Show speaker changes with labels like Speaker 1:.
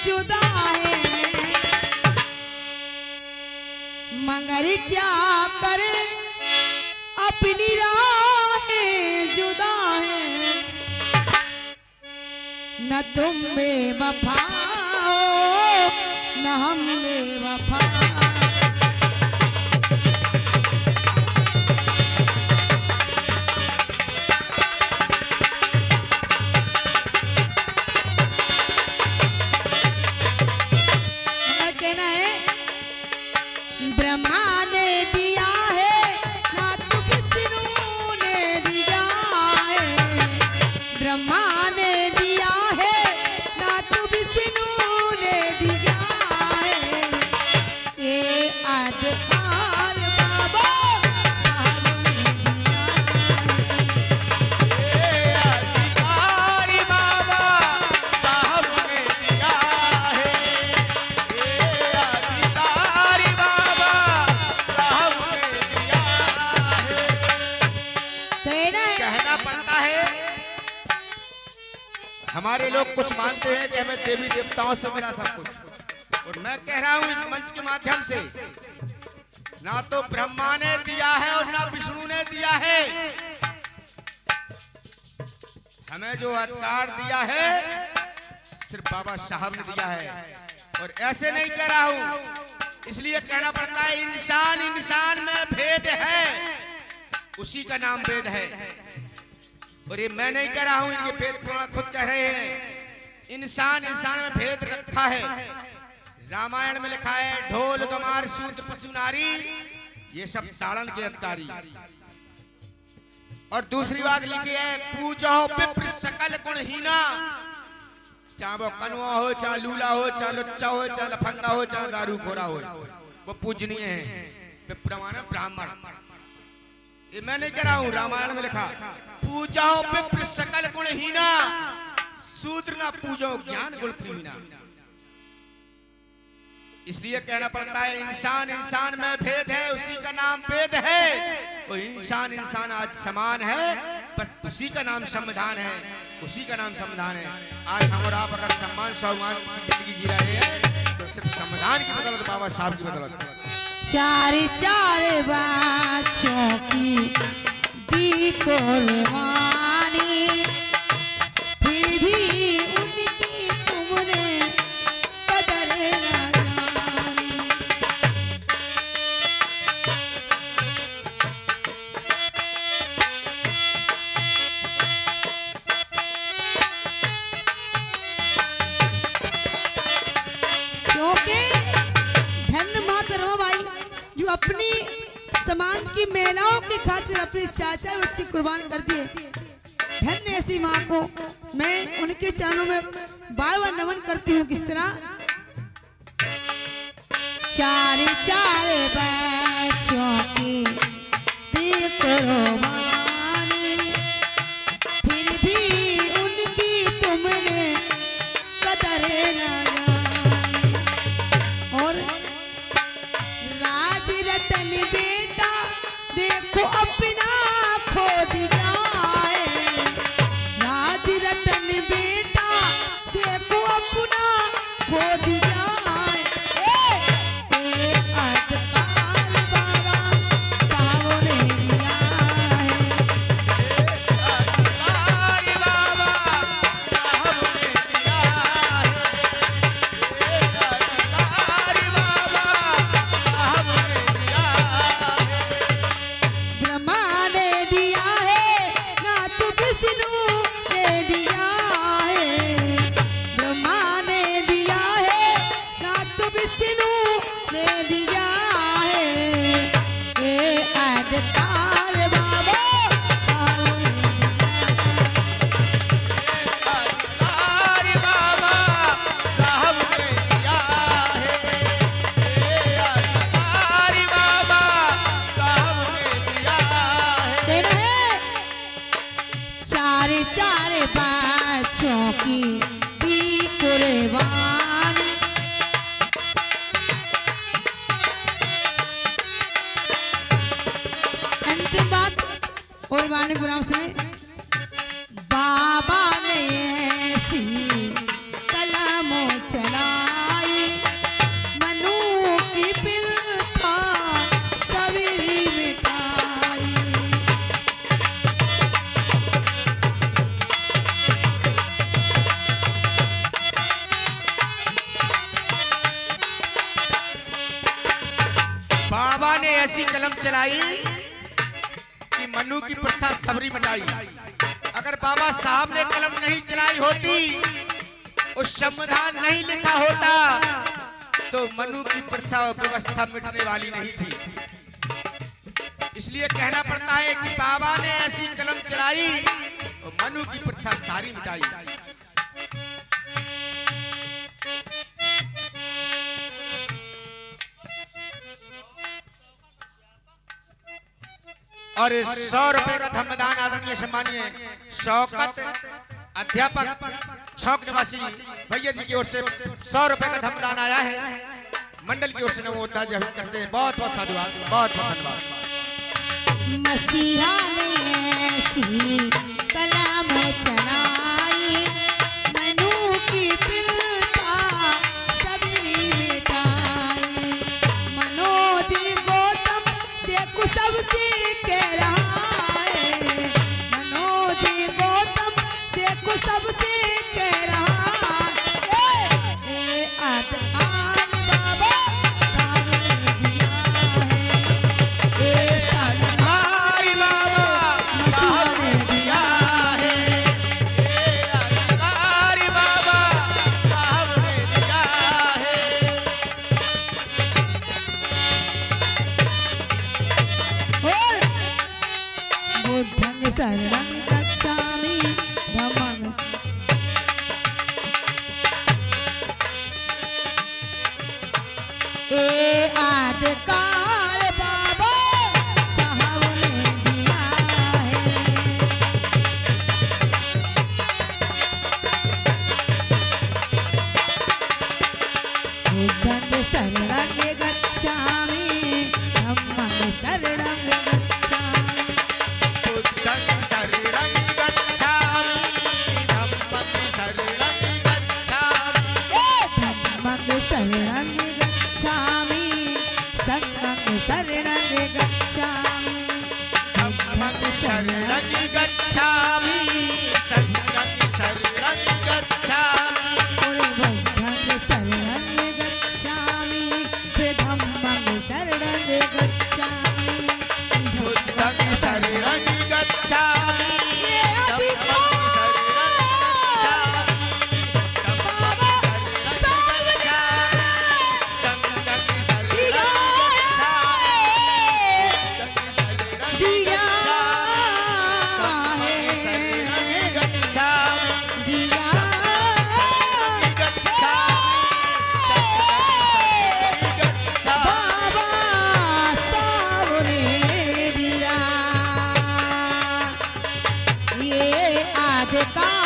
Speaker 1: जुदा है, मगर क्या करे अपनी राहें जुदा है। न तुम बेवफा हो न हम बेवफा। कहना है ब्रह्मा ने दिया है ना तो विष्णु ने दिया है, ब्रह्मा ने दिया है ना तो विष्णु ने दिया है। ये अधिकार बाबा साहब ने दिया है,
Speaker 2: ये अधिकार बाबा साहब ने दिया है, ये अधिकार बाबा साहब ने दिया है। कहना पड़ता है हमारे लोग कुछ मानते हैं कि हमें देवी देवताओं से मिला सब कुछ, और मैं कह रहा हूं इस मंच के माध्यम से ना तो ब्रह्मा ने दिया है और ना विष्णु ने दिया है। हमें जो अधिकार दिया है सिर्फ बाबा साहब ने दिया है, और ऐसे नहीं कह रहा हूं, इसलिए कहना पड़ता है इंसान इंसान में भेद है, उसी का नाम वेद है। और ये मैं नहीं कह रहा हूं, इनके वेद पुराण खुद कह रहे हैं इंसान इंसान में भेद रखा है। रामायण में लिखा है ढोल गमार शूद्र पशु नारी ये सब ताड़न के अवतारी। और दूसरी बात लिखी है पूजो विप्र सकल गुणहीना, चाहे वो कनुआ हो चाहे लूला हो चाहे लुच्चा हो चाहे लफंगा हो चाहे दारू खोरा हो, वो पूजनीय है। विप्र माने ब्राह्मण, ये मैं नहीं कह रहा हूं, रामायण में लिखा पूजो विप्र सकल गुणहीना, शूद्र ना पूजो ज्ञान गुण प्रवीणा। इसलिए कहना पड़ता है इंसान इंसान में भेद है, उसी का नाम वेद है। वो इंसान इंसान आज समान है, बस उसी का नाम संविधान है, उसी का नाम संविधान है। आज हम और आप अगर सम्मान सम्मान की जिंदगी जी रहे हैं तो सिर्फ संविधान की बदौलत, बाबा साहब की बदौलत।
Speaker 1: चार चार बच्चों की दी कुर्बानी, फिर भी उनकी तुमने कदर न जानी। क्योंकि धन्य माता रमाबाई जो अपनी समाज की महिलाओं की खातिर अपने चाचा बच्ची कुर्बान कर दिए, धन्य ऐसी माँ को मैं उनके चरणों में बार बार नमन करती हूँ। किस तरह चार चार बच्चों की दी कुर्बानी, फिर भी उनकी तुमने कदर न जानी। और राज रतन बेटा देखो अपना खो दिया है, राज रतन बेटा देखो अपना खो दिया है। ए अधिकार बाबा साहब ने दिया है,
Speaker 2: अधिकार बाबा साहब ने दिया है, अधिकार बाबा साहब ने दिया है।
Speaker 1: ब्रह्मा
Speaker 2: ऐसी कलम चलाई कि मनु की प्रथा सबरी मिटाई। अगर बाबा साहब ने कलम नहीं चलाई होती, उस संविधान नहीं लिखा होता, तो मनु की प्रथा और व्यवस्था मिटने वाली नहीं थी। इसलिए कहना पड़ता है कि बाबा ने ऐसी कलम चलाई और मनु की प्रथा सारी मिटाई। और 100 रुपए का धर्मदान आदरणीय सम्मानीय शौकत अध्यापक शौक निवासी भैया जी की ओर से 100 रुपए का धर्मदान आया है। मंडल की ओर से नमो जरूर करते हैं। बहुत बहुत साधुवाद, बहुत बहुत धन्यवाद।
Speaker 1: मसीहा ने ऐसी कलम चलाई, मनु की प्रथा सबरी मिटाई। मनोजी गौतम देखो सबसे कह रहा है, मनोजी गौतम देखो सबसे कह रहा है, आदमान बाबा साहब ने दिया है,
Speaker 2: हमारी बाबा साहब ने दिया है, हमारी बाबा साहब ने दिया है।
Speaker 1: बुद्धं शरणं गच्छामि धम्मं आदकार बाबा साहब ने दिया है। बुद्धं शरणं गच्छामि धम्मं शरणं गच्छामि।
Speaker 2: बुद्धं शरणं गच्छामि, धम्मं शरणं गच्छामि,
Speaker 1: धम्मं शरणं गच्छामि, संघं शरणं गच्छामि।
Speaker 2: धम्मं शरणं गच्छामि, संघं शरणं गच्छामि,
Speaker 1: बुद्धं शरणं गच्छामि, धम्मं शरणं गच्छामि।
Speaker 2: बुद्धं शरणं गच्छामि,
Speaker 1: ये अधिकार बाबा साहब ने दिया है, दिया बाबा साहब ने दिया। ये आदकार